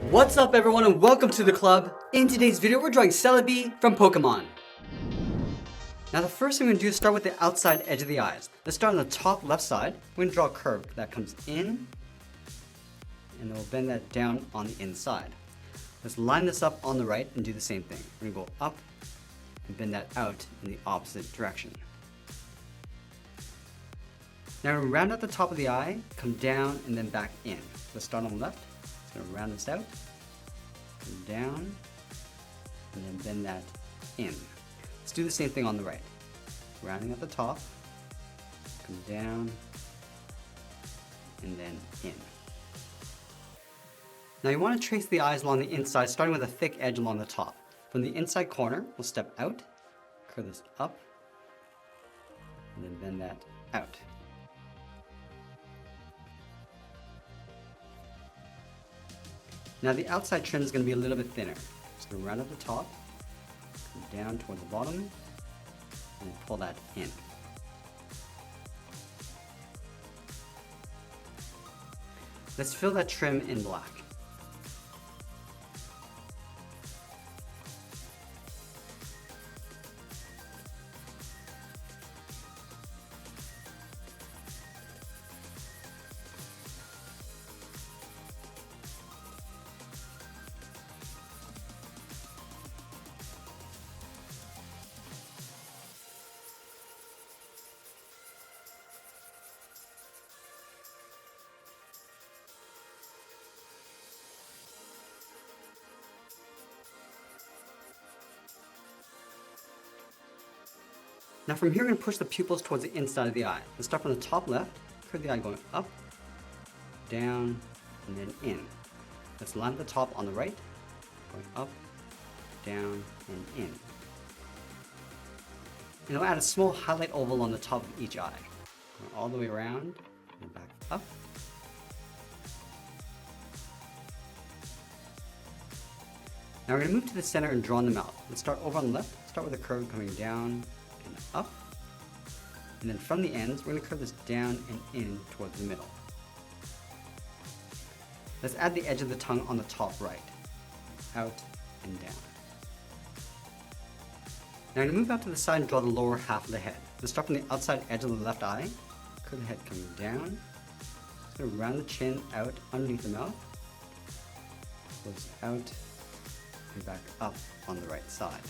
What's up everyone and welcome to the club. In today's video we're drawing Celebi from Pokemon. Now the first thing we're going to do is start with the outside edge of the eyes. Let's start on the top left side. We're going to draw a curve that comes in and then we'll bend that down on the inside. Let's line this up on the right and do the same thing. We're going to go up and bend that out in the opposite direction. Now we're going to round out the top of the eye, come down and then back in. Let's start on the left. Just going to round this out, come down, and then bend that in. Let's do the same thing on the right. Rounding at the top, come down, and then in. Now you want to trace the eyes along the inside, starting with a thick edge along the top. From the inside corner, we'll step out, curve this up, and then bend that out. Now the outside trim is going to be a little bit thinner. Just going to round at the top, come down toward the bottom, and pull that in. Let's fill that trim in black. Now from here we're going to push the pupils towards the inside of the eye. Let's start from the top left, curve the eye going up, down, and then in. Let's line at the top on the right, going up, down, and in. And we'll add a small highlight oval on the top of each eye. Going all the way around, and back up. Now we're going to move to the center and draw in the mouth. Let's start over on the left, start with a curve coming down, and up, and then from the ends we're going to curve this down and in towards the middle. Let's add the edge of the tongue on the top right, out and down. Now I'm going to move out to the side and draw the lower half of the head. Let's start from the outside edge of the left eye, curve the head coming down, just going to round the chin out underneath the mouth, close out and back up on the right side.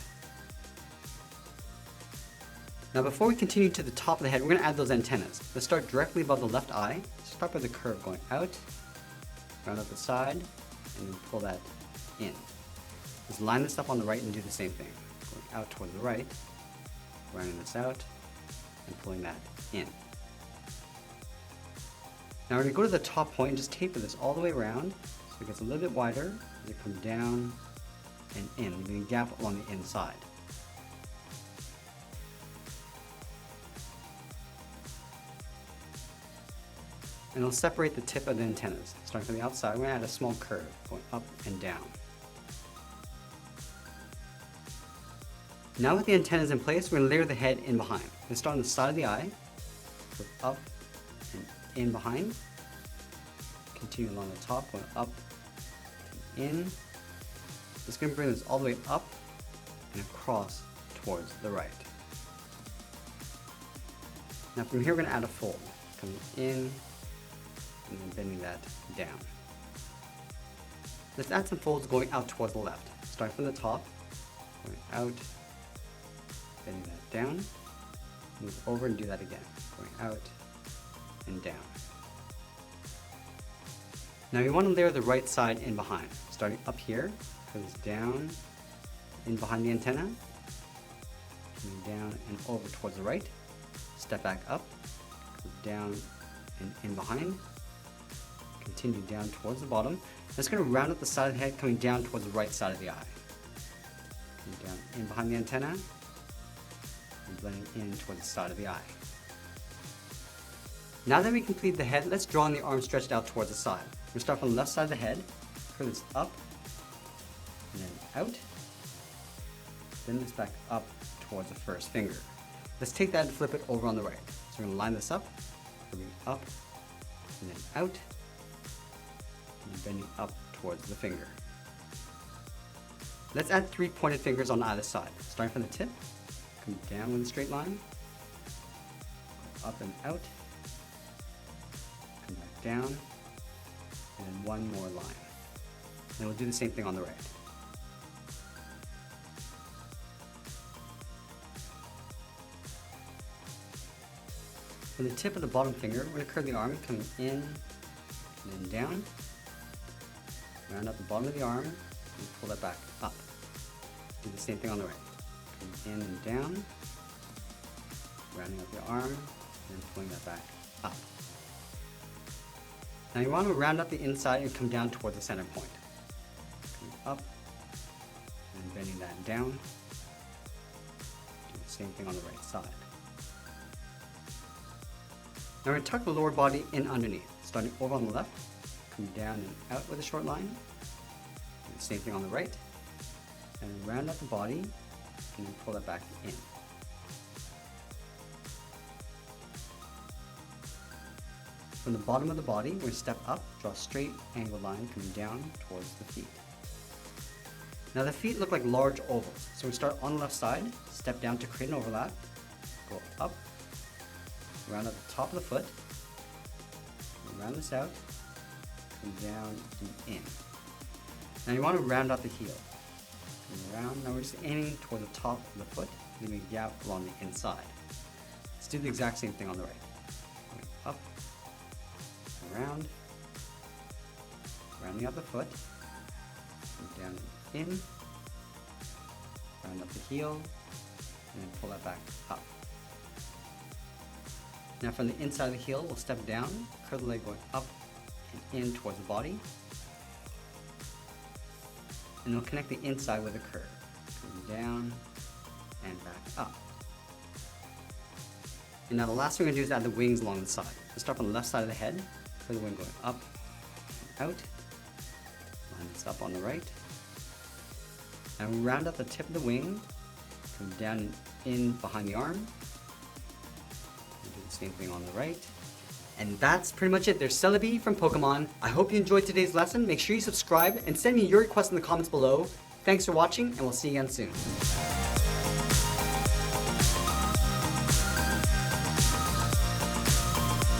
Now before we continue to the top of the head, we're going to add those antennas. Let's start directly above the left eye. Start by the curve going out, round up the side, and then pull that in. Let's line this up on the right and do the same thing. Going out toward the right, rounding this out, and pulling that in. Now we're going to go to the top point and just taper this all the way around so it gets a little bit wider as it comes down and in, leaving a gap along the inside. And it'll separate the tip of the antennas. Starting from the outside, we're going to add a small curve going up and down. Now with the antennas in place, we're going to layer the head in behind. Let's start on the side of the eye, curve up and in behind. Continue along the top, going up and in. Just going to bring this all the way up and across towards the right. Now from here, we're going to add a fold, coming in, and then bending that down. Let's add some folds going out towards the left. Starting from the top, going out, bending that down, move over and do that again, going out and down. Now you want to layer the right side in behind. Starting up here, goes down, in behind the antenna, coming down and over towards the right, step back up, down and in behind, continue down towards the bottom. That's going to round up the side of the head, coming down towards the right side of the eye. Coming down in behind the antenna, and blending in towards the side of the eye. Now that we complete the head, let's draw on the arm stretched out towards the side. We'll start from the left side of the head, curve this up, and then out, then this back up towards the first finger. Let's take that and flip it over on the right. So we're going to line this up, curving up, and then out, and bending up towards the finger. Let's add 3 pointed fingers on either side. Starting from the tip, come down with a straight line, up and out, come back down, and then one more line. And we'll do the same thing on the right. From the tip of the bottom finger, we're going to curve the arm, coming in and then down. Round up the bottom of the arm and pull that back up. Do the same thing on the right. Come in and down, rounding up the arm and pulling that back up. Now you want to round up the inside and come down toward the center point. Coming up and bending that down. Do the same thing on the right side. Now we're going to tuck the lower body in underneath, starting over on the left, come down and out with a short line. Do the same thing on the right, and round up the body, and then pull that back in. From the bottom of the body, we're going to step up, draw a straight angled line coming down towards the feet. Now the feet look like large ovals, so we start on the left side, step down to create an overlap, go up, round up the top of the foot, round this out, come down and in. Now you want to round out the heel. Round, now we're just aiming toward the top of the foot, leaving a gap along the inside. Let's do the exact same thing on the right. Going up, around, rounding out the foot, come down and in, round up the heel, and then pull that back up. Now from the inside of the heel, we'll step down, curve the leg going up and in towards the body. And we'll connect the inside with a curve. Come down and back up. And now the last thing we're going to do is add the wings along the side. Let's start from the left side of the head, curve the wing going up and out. Line this up on the right. And we round up the tip of the wing, come down and in behind the arm. Same thing on the right. And that's pretty much it. There's Celebi from Pokemon. I hope you enjoyed today's lesson. Make sure you subscribe and send me your requests in the comments below. Thanks for watching, and we'll see you again soon.